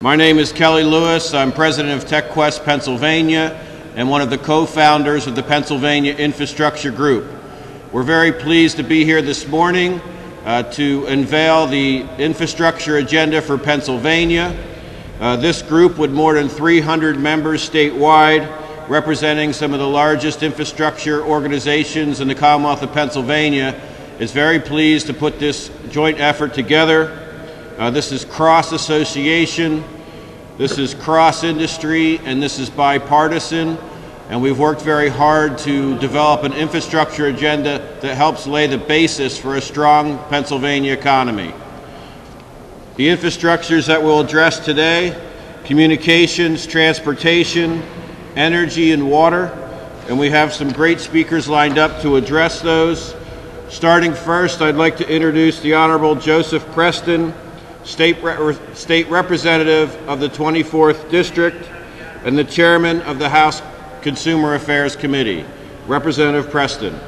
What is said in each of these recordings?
My name is Kelly Lewis. I'm president of TechQuest Pennsylvania and one of the co-founders of the Pennsylvania Infrastructure Group. We're very pleased to be here this morning to unveil the infrastructure agenda for Pennsylvania. This group, with more than 300 members statewide, representing some of the largest infrastructure organizations in the Commonwealth of Pennsylvania, is very pleased to put this joint effort together. This is cross-association, this is cross-industry, and this is bipartisan, and we've worked very hard to develop an infrastructure agenda that helps lay the basis for a strong Pennsylvania economy. The infrastructures that we'll address today: communications, transportation, energy, and water, and we have some great speakers lined up to address those. Starting first, I'd like to introduce the Honorable Joseph Preston, State Representative of the 24th District and the Chairman of the House Consumer Affairs Committee. Representative Preston.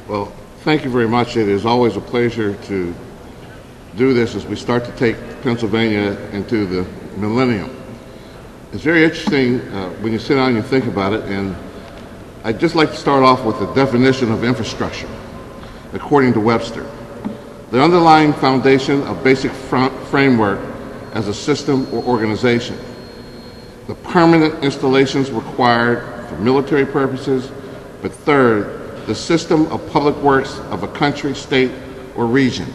Well, thank you very much. It is always a pleasure to do this as we start to take Pennsylvania into the millennium. It's very interesting when you sit down and you think about it, and I'd just like to start off with the definition of infrastructure, according to Webster. The underlying foundation of basic framework as a system or organization. The permanent installations required for military purposes, but third, the system of public works of a country, state, or region.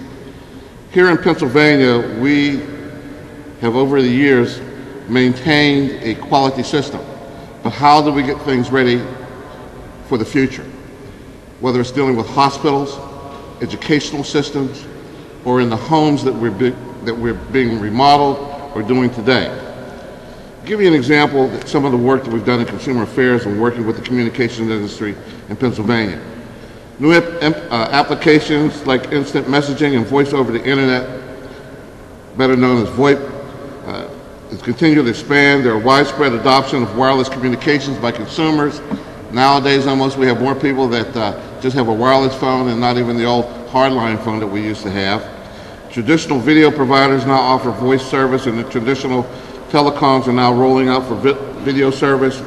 Here in Pennsylvania, we have over the years maintained a quality system, but how do we get things ready for the future? Whether it's dealing with hospitals, educational systems, or in the homes that we're being remodeled or doing today. I'll give you an example of some of the work that we've done in consumer affairs and working with the communications industry in Pennsylvania. New applications like instant messaging and voice over the internet, better known as VoIP, is continuing to expand. There are widespread adoption of wireless communications by consumers. Nowadays, almost we have more people that just have a wireless phone and not even the old hardline phone that we used to have. Traditional video providers now offer voice service, and the traditional telecoms are now rolling out for video service.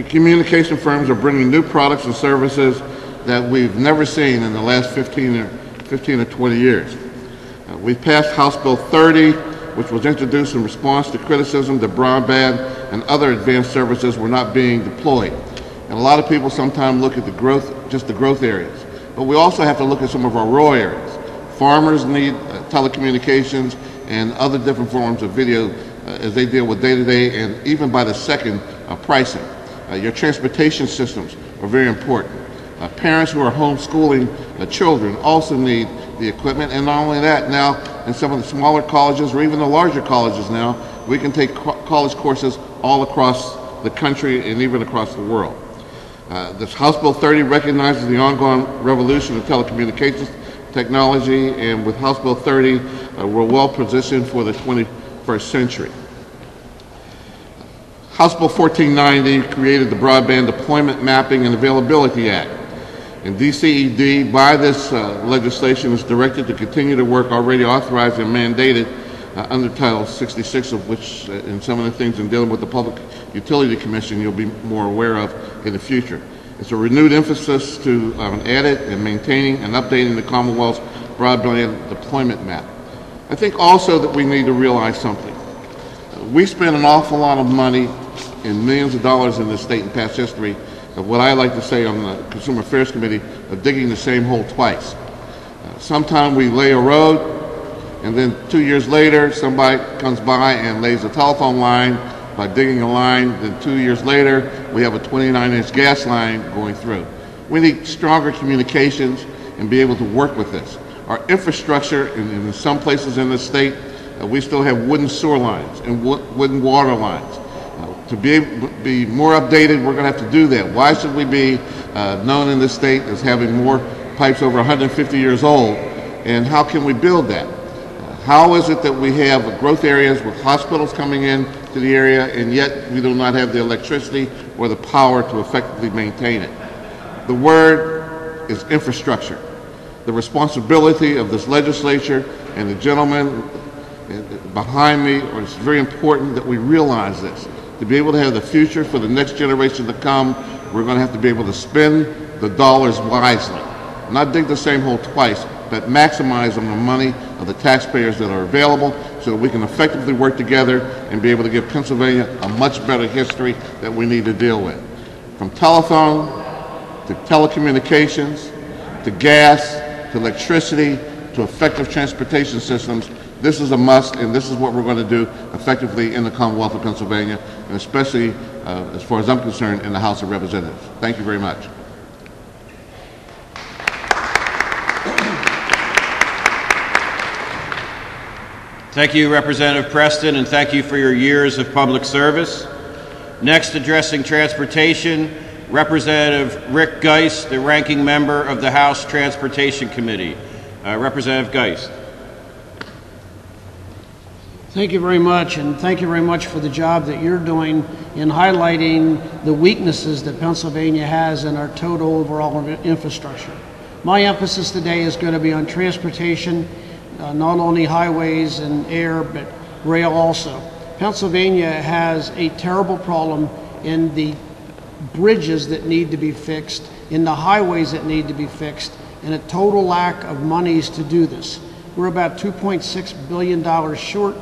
Communication firms are bringing new products and services that we've never seen in the last 15 or 20 years. We've passed House Bill 30, which was introduced in response to criticism that broadband and other advanced services were not being deployed. And a lot of people sometimes look at the growth, just the growth areas. But we also have to look at some of our rural areas. Farmers need telecommunications and other different forms of video as they deal with day-to-day and even by the second pricing. Your transportation systems are very important. Parents who are homeschooling children also need the equipment, and not only that, now in some of the smaller colleges or even the larger colleges now, we can take college courses all across the country and even across the world. This House Bill 30 recognizes the ongoing revolution of telecommunications technology, and with House Bill 30, we're well positioned for the 21st century. House Bill 1490 created the Broadband Deployment Mapping and Availability Act. And DCED, by this legislation, is directed to continue the work already authorized and mandated under Title 66, of which, and some of the things in dealing with the Public Utility Commission, you'll be more aware of in the future. It's a renewed emphasis to edit and maintaining and updating the Commonwealth's broadband deployment map. I think also that we need to realize something. We spend an awful lot of money and millions of dollars in this state in past history of what I like to say on the Consumer Affairs Committee of digging the same hole twice. Sometime we lay a road, and then 2 years later somebody comes by and lays a telephone line by digging a line. Then 2 years later we have a 29-inch gas line going through. We need stronger communications and be able to work with this. Our infrastructure, in some places in the state, we still have wooden sewer lines and wooden water lines. To be more updated, we're going to have to do that. Why should we be known in this state as having more pipes over 150 years old, and how can we build that? How is it that we have growth areas with hospitals coming in to the area, and yet we do not have the electricity or the power to effectively maintain it? The word is infrastructure. The responsibility of this legislature and the gentleman behind me, or it's very important that we realize this. To be able to have the future for the next generation to come, we're going to have to be able to spend the dollars wisely. Not dig the same hole twice, but maximize on the money of the taxpayers that are available so that we can effectively work together and be able to give Pennsylvania a much better history that we need to deal with. From telephone to telecommunications to gas to electricity to effective transportation systems, this is a must, and this is what we're going to do effectively in the Commonwealth of Pennsylvania, and especially, as far as I'm concerned, in the House of Representatives. Thank you very much. Thank you, Representative Preston, and thank you for your years of public service. Next, addressing transportation, Representative Rick Geist, the ranking member of the House Transportation Committee. Representative Geist. Thank you very much, and thank you very much for the job that you're doing in highlighting the weaknesses that Pennsylvania has in our total overall infrastructure. My emphasis today is going to be on transportation, not only highways and air, but rail also. Pennsylvania has a terrible problem in the bridges that need to be fixed, in the highways that need to be fixed, and a total lack of monies to do this. We're about $2.6 billion short.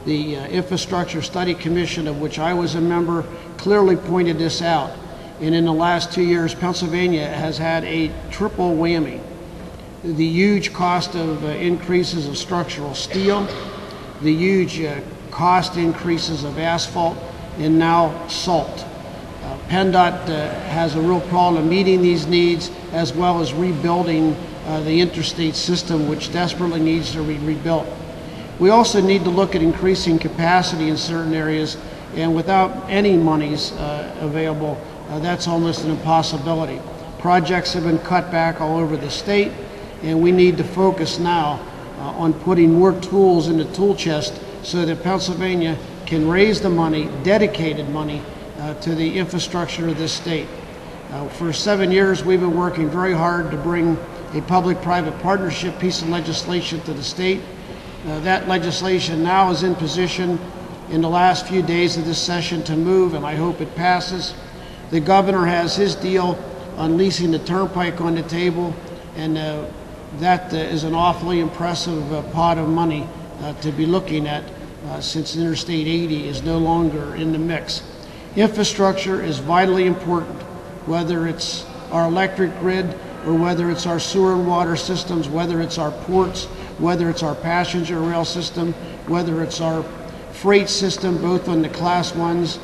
The Infrastructure Study Commission, of which I was a member, clearly pointed this out. And in the last 2 years, Pennsylvania has had a triple whammy. The huge cost of increases of structural steel, the huge cost increases of asphalt, and now salt. PennDOT has a real problem meeting these needs, as well as rebuilding the interstate system, which desperately needs to be rebuilt. We also need to look at increasing capacity in certain areas, and without any monies available, that's almost an impossibility. Projects have been cut back all over the state, and we need to focus now on putting more tools in the tool chest so that Pennsylvania can raise the money, dedicated money, to the infrastructure of this state. For 7 years, we've been working very hard to bring a public-private partnership piece of legislation to the state. That legislation now is in position in the last few days of this session to move, and I hope it passes. The governor has his deal on leasing the turnpike on the table, and that is an awfully impressive pot of money to be looking at since Interstate 80 is no longer in the mix. Infrastructure is vitally important, whether it's our electric grid or whether it's our sewer and water systems, whether it's our ports, whether it's our passenger rail system, whether it's our freight system, both on the Class 1s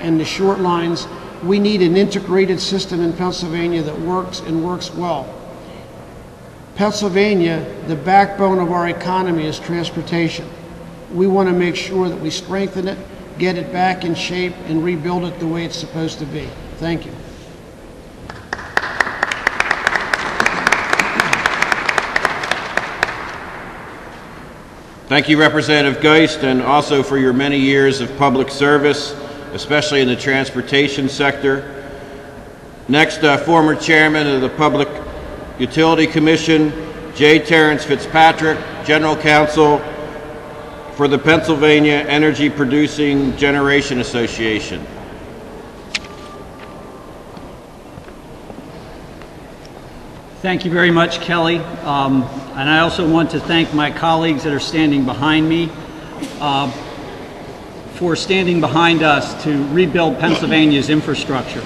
and the short lines. We need an integrated system in Pennsylvania that works and works well. Pennsylvania, the backbone of our economy is transportation. We want to make sure that we strengthen it, get it back in shape, and rebuild it the way it's supposed to be. Thank you. Thank you, Representative Geist, and also for your many years of public service, especially in the transportation sector. Next, former chairman of the Public Utility Commission, J. Terrence Fitzpatrick, General Counsel for the Pennsylvania Energy Producing Generation Association. Thank you very much, Kelly. And I also want to thank my colleagues that are standing behind me for standing behind us to rebuild Pennsylvania's infrastructure.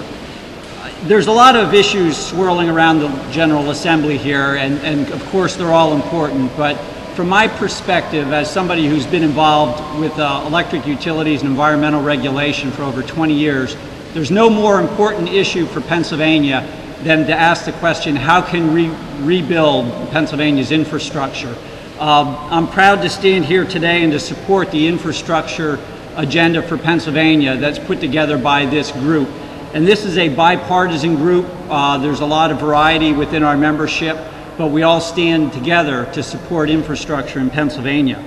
There's a lot of issues swirling around the General Assembly here, and of course they're all important, but from my perspective, as somebody who's been involved with electric utilities and environmental regulation for over 20 years, there's no more important issue for Pennsylvania than to ask the question, how can we rebuild Pennsylvania's infrastructure? I'm proud to stand here today and to support the infrastructure agenda for Pennsylvania that's put together by this group. And this is a bipartisan group. There's a lot of variety within our membership, but we all stand together to support infrastructure in Pennsylvania.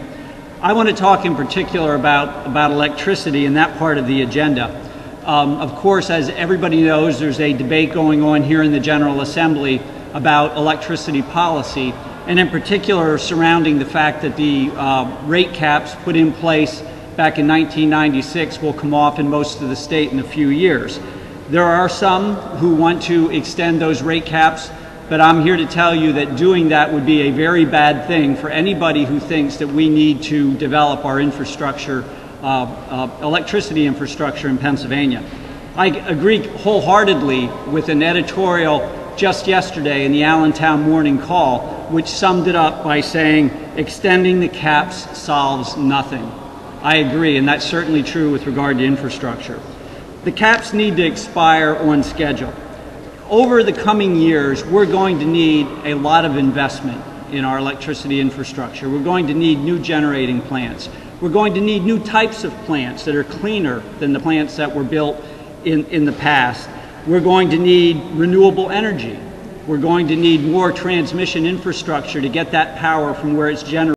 I want to talk in particular about electricity and that part of the agenda. Of course, as everybody knows, there's a debate going on here in the General Assembly about electricity policy, and in particular surrounding the fact that the rate caps put in place back in 1996 will come off in most of the state in a few years. There are some who want to extend those rate caps, but I'm here to tell you that doing that would be a very bad thing for anybody who thinks that we need to develop our infrastructure, electricity infrastructure in Pennsylvania. I agree wholeheartedly with an editorial just yesterday in the Allentown Morning Call, which summed it up by saying, extending the caps solves nothing. I agree, and that's certainly true with regard to infrastructure. The caps need to expire on schedule. Over the coming years, we're going to need a lot of investment in our electricity infrastructure. We're going to need new generating plants. We're going to need new types of plants that are cleaner than the plants that were built in the past. We're going to need renewable energy. We're going to need more transmission infrastructure to get that power from where it's generated